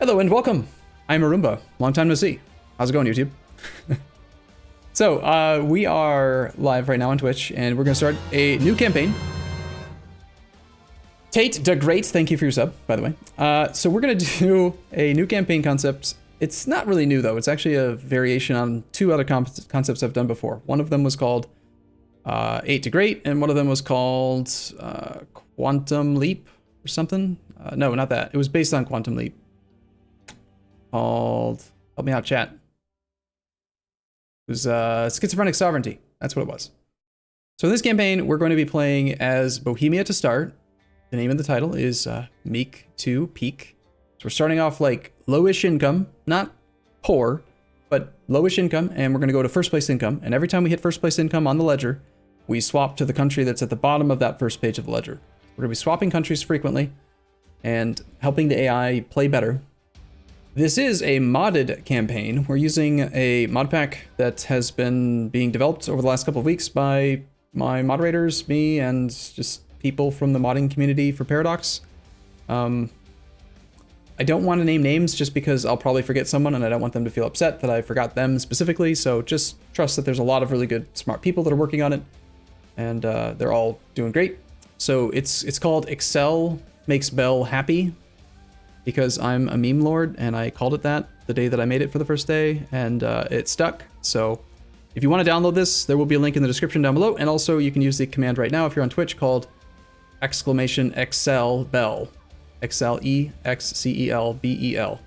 Hello and welcome. I'm Arumba. Long time no see. How's it going, YouTube? So, we are live right now on Twitch, and we're going to start a new campaign. Tate the Great, thank you for your sub, by the way. So we're going to do a new campaign concept. It's not really new, though. It's actually a variation on two other concepts I've done before. One of them was called 8 to Great, and one of them was called Quantum Leap or something. No, not that. It was based on Quantum Leap. Called, help me out, chat. It was Schizophrenic Sovereignty. That's what it was. So in this campaign, we're going to be playing as Bohemia to start. The name of the title is Meek to Peak. So we're starting off like lowish income, not poor, but lowish income, and we're going to go to first place income. And every time we hit first place income on the ledger, we swap to the country that's at the bottom of that first page of the ledger. We're going to be swapping countries frequently and helping the AI play better. This is a modded campaign. We're using a mod pack that has been being developed over the last couple of weeks by my moderators, me, and just people from the modding community for Paradox. I don't want to name names just because I'll probably forget someone and I don't want them to feel upset that I forgot them specifically. So just trust that there's a lot of really good, smart people that are working on it, and they're all doing great. So it's called Excel Makes Bell Happy, because I'm a meme lord and I called it that the day that I made it for the first day, and it stuck. So if you want to download this, there will be a link in the description down below, and also you can use the command right now if you're on Twitch called !ExcelBel. Excel, EXCELBEL.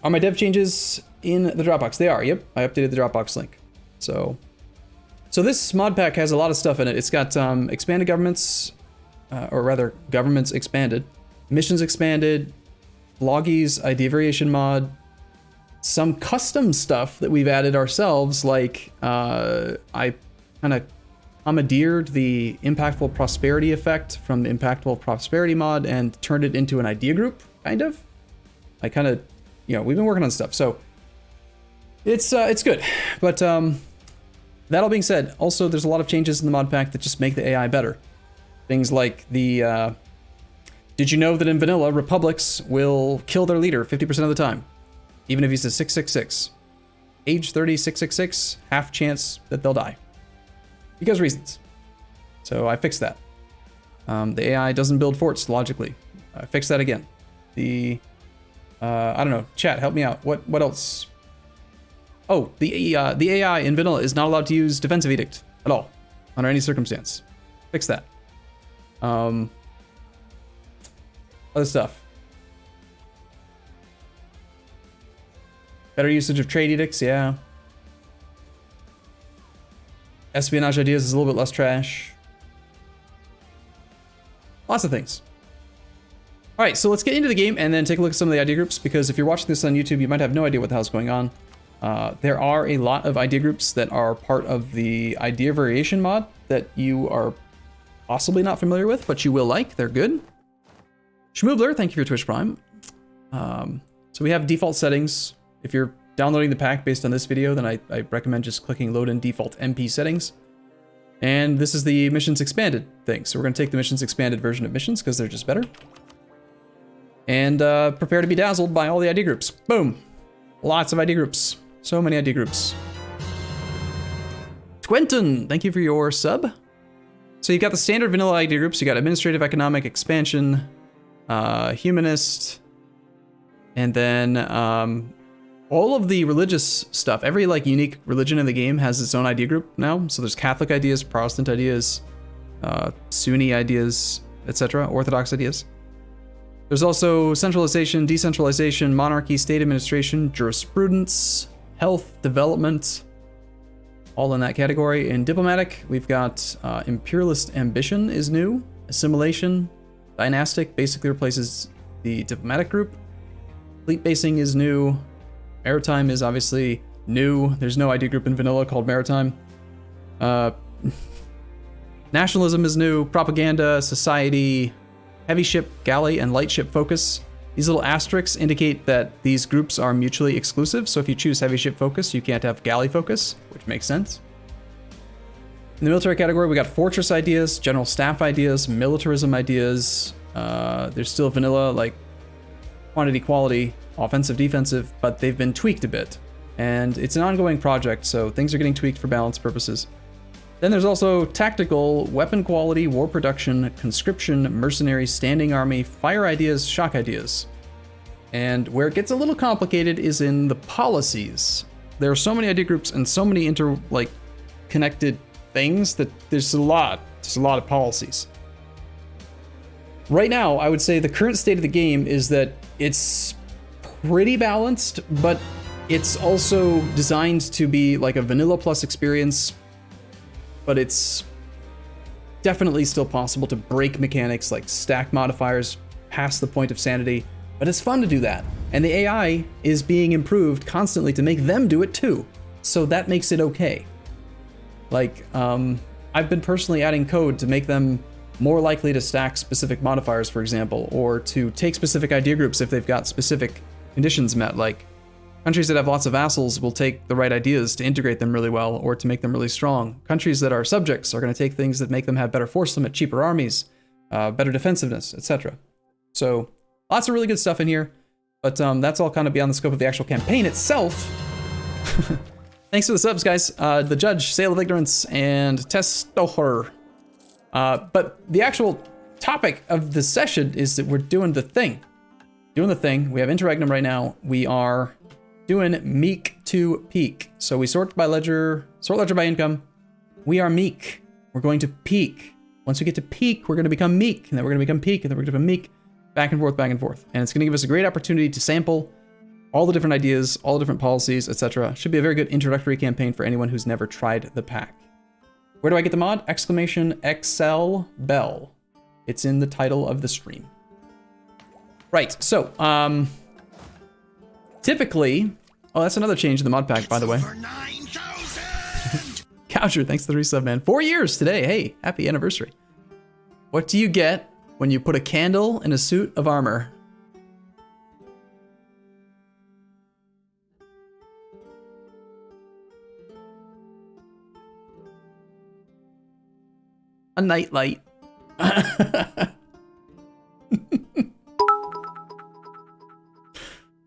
Are my dev changes in the Dropbox? They are, yep. I updated the Dropbox link. So this mod pack has a lot of stuff in it. It's got expanded governments, or rather governments expanded, missions expanded, Loggy's idea variation mod, some custom stuff that we've added ourselves, like I kind of commandeered the Impactful Prosperity effect from the Impactful Prosperity mod and turned it into an idea group, kind of. I kind of, you know, we've been working on stuff, so it's good. But that all being said, also there's a lot of changes in the mod pack that just make the AI better. Things like the did you know that in vanilla, republics will kill their leader 50% of the time, even if he's a 666? Age 30, 666, half chance that they'll die. Because reasons. So I fixed that. The AI doesn't build forts logically. I fixed that again. The I don't know, chat, help me out. What else? Oh, the AI in vanilla is not allowed to use defensive edict at all, under any circumstance. Fix that. Other stuff. Better usage of trade edicts, yeah. Espionage ideas is a little bit less trash. Lots of things. All right, so let's get into the game and then take a look at some of the idea groups, because if you're watching this on YouTube, you might have no idea what the hell's going on. There are a lot of idea groups that are part of the idea variation mod that you are possibly not familiar with, but you will like. They're good. Schmoobler, thank you for your Twitch Prime. So we have default settings. If you're downloading the pack based on this video, then I recommend just clicking load in default MP settings. And this is the missions expanded thing. So we're going to take the missions expanded version of missions because they're just better. And prepare to be dazzled by all the ID groups. Boom. Lots of ID groups. So many ID groups. Twenton, thank you for your sub. So you got the standard vanilla ID groups. You got administrative, economic, expansion, humanist, and then all of the religious stuff. Every like unique religion in the game has its own idea group now. So there's Catholic ideas, Protestant ideas, Sunni ideas, etc., Orthodox ideas. There's also centralization, decentralization, monarchy, state administration, jurisprudence, health, development, all in that category. In diplomatic, we've got imperialist ambition is new, assimilation, dynastic basically replaces the diplomatic group, fleet basing is new, maritime is obviously new. There's no ID group in vanilla called maritime. Nationalism is new, propaganda, society, heavy ship, galley, and light ship focus. These little asterisks indicate that these groups are mutually exclusive, so if you choose heavy ship focus, you can't have galley focus, which makes sense. In the military category, we got fortress ideas, general staff ideas, militarism ideas. There's still vanilla, like quantity, quality, offensive, defensive, but they've been tweaked a bit. And it's an ongoing project, so things are getting tweaked for balance purposes. Then there's also tactical, weapon quality, war production, conscription, mercenary, standing army, fire ideas, shock ideas. And where it gets a little complicated is in the policies. There are so many idea groups and so many connected things that there's a lot of policies. Right now, I would say the current state of the game is that it's pretty balanced, but it's also designed to be like a vanilla plus experience, but it's definitely still possible to break mechanics like stack modifiers past the point of sanity, but it's fun to do that. And the AI is being improved constantly to make them do it too. So that makes it okay. Like, I've been personally adding code to make them more likely to stack specific modifiers, for example, or to take specific idea groups if they've got specific conditions met. Like, countries that have lots of vassals will take the right ideas to integrate them really well or to make them really strong. Countries that are subjects are going to take things that make them have better force limit, cheaper armies, better defensiveness, etc. So lots of really good stuff in here, but that's all kind of beyond the scope of the actual campaign itself. Thanks for the subs, guys. The Judge, Sale of Ignorance, and Testoher. But the actual topic of the session is that we're doing the thing. We have interregnum right now. We are doing Meek to Peak. So we sort ledger by income. We are Meek. We're going to peak. Once we get to peak, we're going to become Meek, and then we're going to become Peak, and then we're going to become Meek. Back and forth, back and forth. And it's going to give us a great opportunity to sample all the different ideas, all the different policies, etc. Should be a very good introductory campaign for anyone who's never tried the pack. Where do I get the mod? Exclamation ExcelBel. It's in the title of the stream. Right, so, typically, oh, that's another change in the mod pack, by the way. Coucher, thanks for the resub, man. 4 years today. Hey, happy anniversary. What do you get when you put a candle in a suit of armor? A nightlight.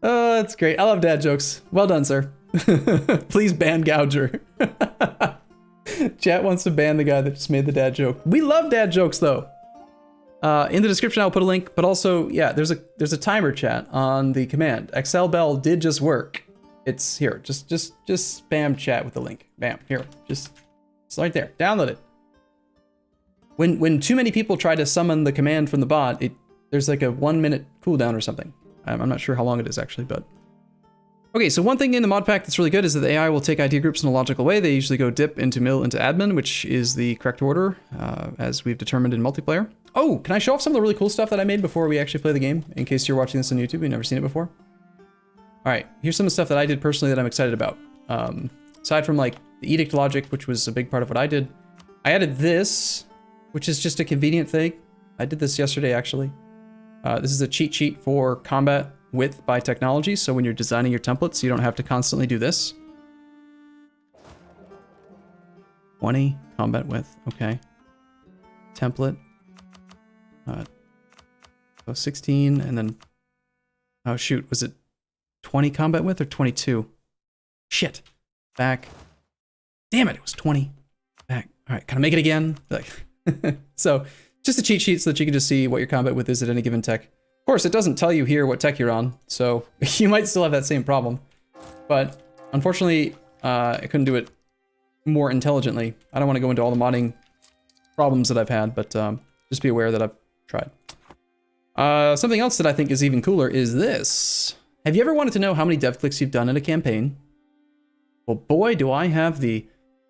Oh, that's great. I love dad jokes. Well done, sir. Please ban Gouger. Chat wants to ban the guy that just made the dad joke. We love dad jokes, though. In the description, I'll put a link, but also, yeah, there's a timer chat on the command. ExcelBel did just work. It's here. Just spam chat with the link. Bam. Here. It's right there. Download it. When too many people try to summon the command from the bot, there's like a 1 minute cooldown or something. I'm not sure how long it is actually, but. Okay, so one thing in the mod pack that's really good is that the AI will take idea groups in a logical way. They usually go dip into mill into admin, which is the correct order, as we've determined in multiplayer. Oh, can I show off some of the really cool stuff that I made before we actually play the game, in case you're watching this on YouTube and you've never seen it before? All right, here's some of the stuff that I did personally that I'm excited about. Aside from like the edict logic, which was a big part of what I did, I added this, which is just a convenient thing. I did this yesterday, actually. This is a cheat sheet for combat width by technology, so when you're designing your templates, you don't have to constantly do this. 20 combat width, okay. Template. So 16, and then, oh shoot, was it 20 combat width or 22? Shit. Back. Damn it, it was 20. Back. All right, can I make it again? So, just a cheat sheet so that you can just see what your combat width is at any given tech. Of course, it doesn't tell you here what tech you're on, so you might still have that same problem. But unfortunately, I couldn't do it more intelligently. I don't want to go into all the modding problems that I've had, but just be aware that I've tried. Something else that I think is even cooler is this. Have you ever wanted to know how many dev clicks you've done in a campaign? Well, boy, do I have the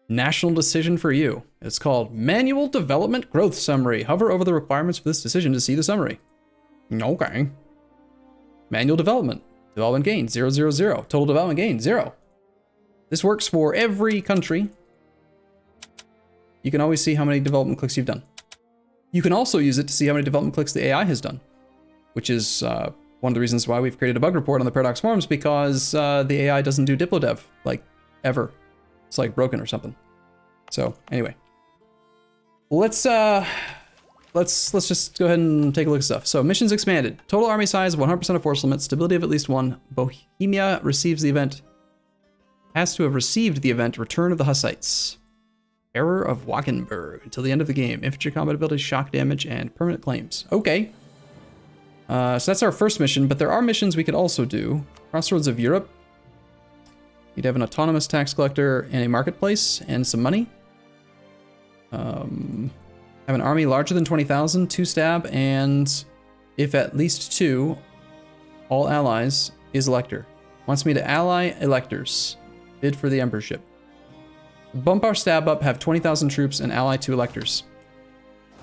national decision for you. It's called Manual Development Growth Summary. Hover over the requirements for this decision to see the summary. Okay. Manual development. Development gain, 0, 0, 0. Total development gain, 0. This works for every country. You can always see how many development clicks you've done. You can also use it to see how many development clicks the AI has done, which is one of the reasons why we've created a bug report on the Paradox forums, because the AI doesn't do diplodev, like, ever. It's like broken or something. So anyway, let's let's just go ahead and take a look at stuff. So missions expanded. Total army size, 100% of force limit, stability of at least 1. Bohemia receives the event. Has to have received the event, Return of the Hussites. Error of Wackenberg until the end of the game. Infantry combat ability, shock damage, and permanent claims. Okay. So that's our first mission, but there are missions we could also do. Crossroads of Europe. You'd have an autonomous tax collector and a marketplace and some money. Have an army larger than 20,000, 2 stab, and if at least 2, all allies is elector. Wants me to ally electors. Bid for the emperorship. Bump our stab up, have 20,000 troops, and ally 2 electors.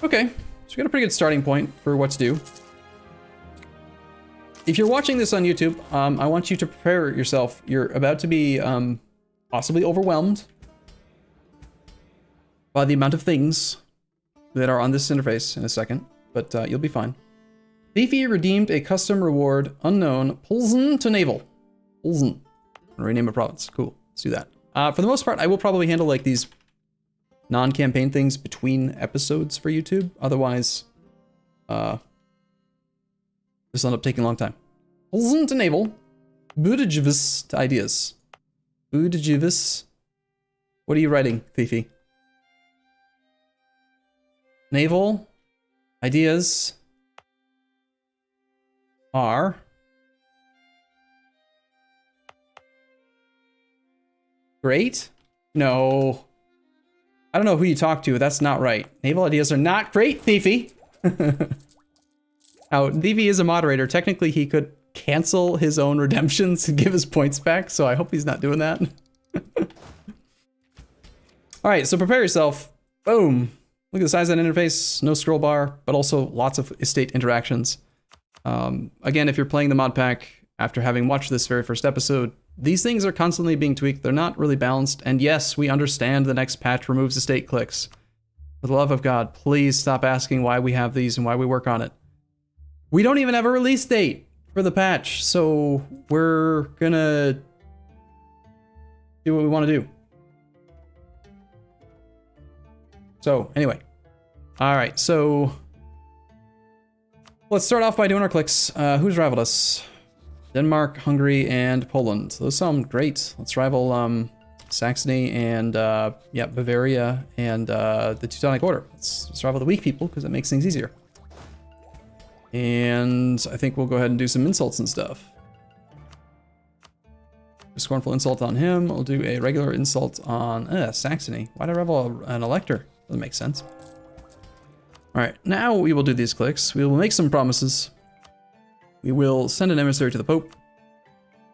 Okay, so we got a pretty good starting point for what to do. If you're watching this on YouTube, I want you to prepare yourself. You're about to be possibly overwhelmed by the amount of things that are on this interface in a second, but you'll be fine. Thiefy redeemed a custom reward unknown Pulsen to Naval. Pulsen. Rename a province. Cool. Let's do that. For the most part, I will probably handle like these non-campaign things between episodes for YouTube. Otherwise, this will end up taking a long time. Pulsen to Naval. Budajivis to ideas. Budajivis. What are you writing, Thiefy? Naval ideas are great? No. I don't know who you talk to. That's not right. Naval ideas are not great, Thiefy. Now, Thiefy is a moderator. Technically, he could cancel his own redemptions and give his points back, so I hope he's not doing that. All right, so prepare yourself. Boom. Look at the size of that interface. No scroll bar, but also lots of estate interactions. Again, if you're playing the mod pack after having watched this very first episode, these things are constantly being tweaked. They're not really balanced. And yes, we understand the next patch removes estate clicks. For the love of God, please stop asking why we have these and why we work on it. We don't even have a release date for the patch, so we're gonna do what we want to do. So anyway, all right, so let's start off by doing our clicks. Who's rivaled us? Denmark, Hungary, and Poland. Those sound great. Let's rival Saxony and yeah, Bavaria and the Teutonic Order. Let's rival the weak people because it makes things easier. And I think we'll go ahead and do some insults and stuff. A scornful insult on him. We'll do a regular insult on Saxony. Why did I rival an elector? Doesn't make sense. All right, now we will do these clicks. We will make some promises. We will send an emissary to the Pope.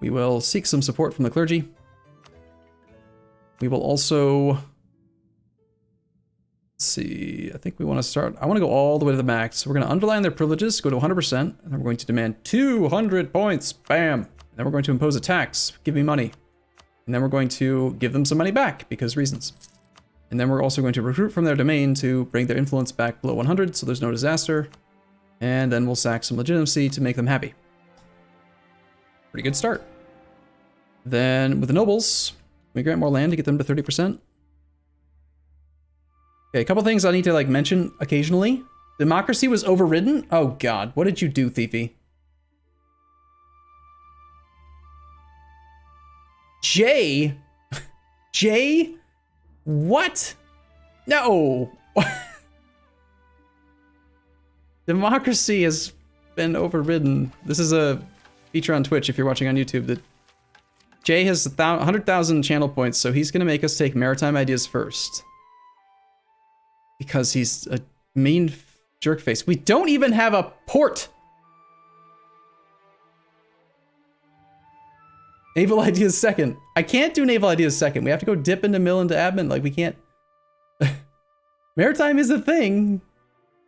We will seek some support from the clergy. We will also, let's see, I think we want to start, I want to go all the way to the max. So we're going to underline their privileges, go to 100%, and then we're going to demand 200 points, bam. And then we're going to impose a tax, give me money. And then we're going to give them some money back, because reasons. And then we're also going to recruit from their domain to bring their influence back below 100, so there's no disaster. And then we'll sack some legitimacy to make them happy. Pretty good start. Then with the nobles, we grant more land to get them to 30%. Okay, a couple things I need to like mention occasionally. Democracy was overridden? Oh God, what did you do, Thiefy? Jay? Jay? What? No! Democracy has been overridden. This is a feature on Twitch if you're watching on YouTube that Jay has 100,000 channel points, so he's gonna make us take maritime ideas first. Because he's a mean jerkface. We don't even have a port! Naval ideas second. I can't do naval ideas second. We have to go dip into mill into admin. Like, we can't. Maritime is a thing.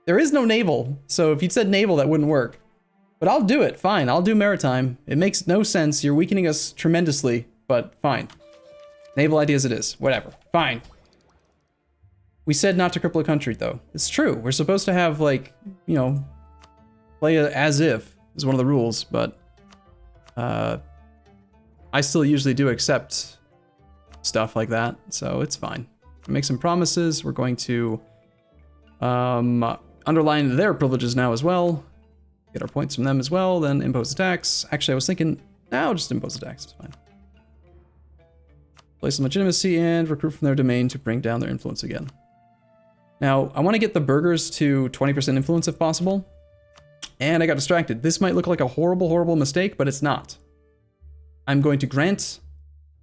There is no naval. So if you'd said naval, that wouldn't work. But I'll do it. Fine. I'll do maritime. It makes no sense. You're weakening us tremendously, but fine. Naval ideas it is. Whatever. Fine. We said not to cripple a country, though. It's true. We're supposed to have, like, you know, play as if is one of the rules, but I still usually do accept stuff like that, so it's fine. Make some promises. We're going to underline their privileges now as well. Get our points from them as well, then impose a tax. Actually, I was thinking, now just impose a tax, it's fine. Place some legitimacy and recruit from their domain to bring down their influence again. Now, I want to get the burghers to 20% influence if possible. And I got distracted. This might look like a horrible, horrible mistake, but it's not. I'm going to grant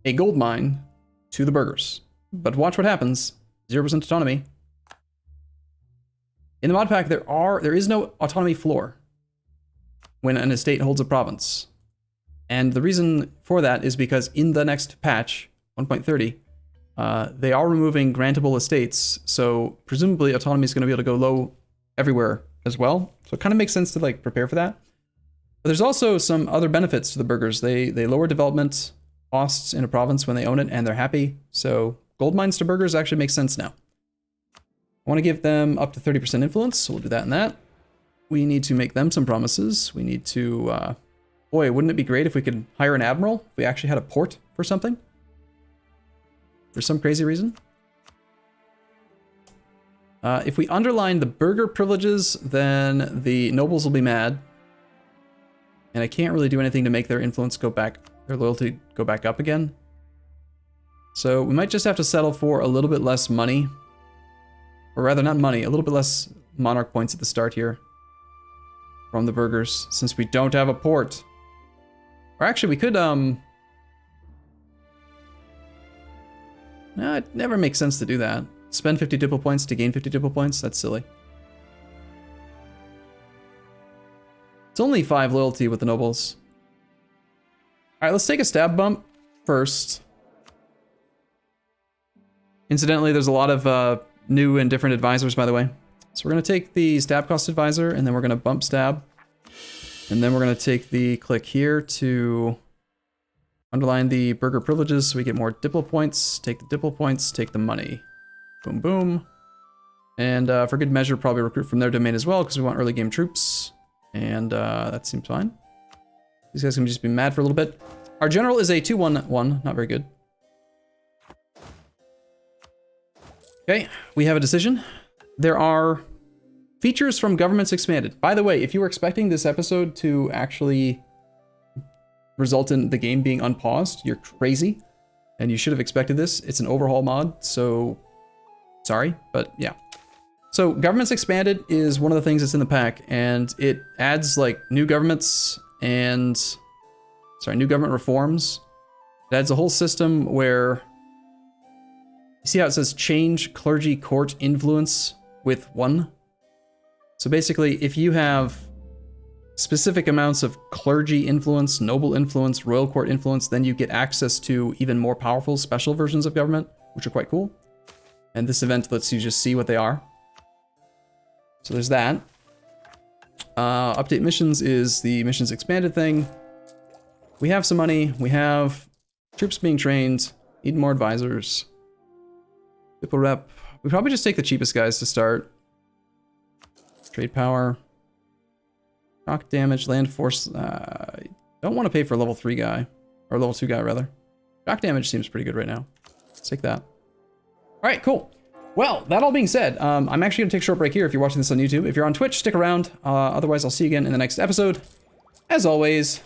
a gold mine to the burghers. But watch what happens. 0% autonomy. In the mod pack, there is no autonomy floor when an estate holds a province. And the reason for that is because in the next patch, 1.30, they are removing grantable estates, so presumably autonomy is going to be able to go low everywhere as well. So it kind of makes sense to like prepare for that. But there's also some other benefits to the burghers. They lower development costs in a province when they own it and they're happy. So gold mines to burghers actually makes sense now. I want to give them up to 30% influence, so we'll do that and that. We need to make them some promises. We need to, boy, wouldn't it be great if we could hire an admiral? If we actually had a port for something? For some crazy reason. If we underline the burgher privileges, then the nobles will be mad. And I can't really do anything to make their influence go back, their loyalty go back up again. So we might just have to settle for a little bit less money. Or rather, not money, a little bit less monarch points at the start here. From the burghers, since we don't have a port. Or actually, we could, no, it never makes sense to do that. Spend 50 diplo points to gain 50 diplo points? That's silly. It's only 5 loyalty with the nobles. Alright, let's take a stab bump first. Incidentally, there's a lot of new and different advisors, by the way. So we're going to take the stab cost advisor, and then we're going to bump stab. And then we're going to take the click here to underline the burgher privileges so we get more diplo points. Take the diplo points, take the money. Boom, boom. And for good measure, probably recruit from their domain as well, because we want early game troops. And that seems fine. These guys can just be mad for a little bit. Our general is a 2-1-1, not very good. Okay, we have a decision. There are features from governments expanded. By the way, if you were expecting this episode to actually result in the game being unpaused, you're crazy. And you should have expected this. It's an overhaul mod, so sorry, but yeah. So governments expanded is one of the things that's in the pack, and it adds like new governments and, new government reforms. It adds a whole system where, you see how it says change clergy court influence with 1? So basically, if you have specific amounts of clergy influence, noble influence, royal court influence, then you get access to even more powerful special versions of government, which are quite cool. And this event lets you just see what they are. So there's that. Update missions is the missions expanded thing. We have some money. We have troops being trained. Need more advisors. People rep. We probably just take the cheapest guys to start. Trade power. Shock damage, land force. Don't want to pay for a level 3 guy. Or level 2 guy, rather. Shock damage seems pretty good right now. Let's take that. Alright, cool. Well, that all being said, I'm actually going to take a short break here if you're watching this on YouTube. If you're on Twitch, stick around. Otherwise, I'll see you again in the next episode. As always,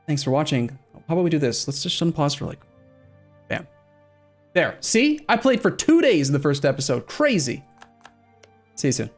thanks for watching. How about we do this? Let's just unpause for like... Bam. There. See? I played for 2 days in the first episode. Crazy. See you soon.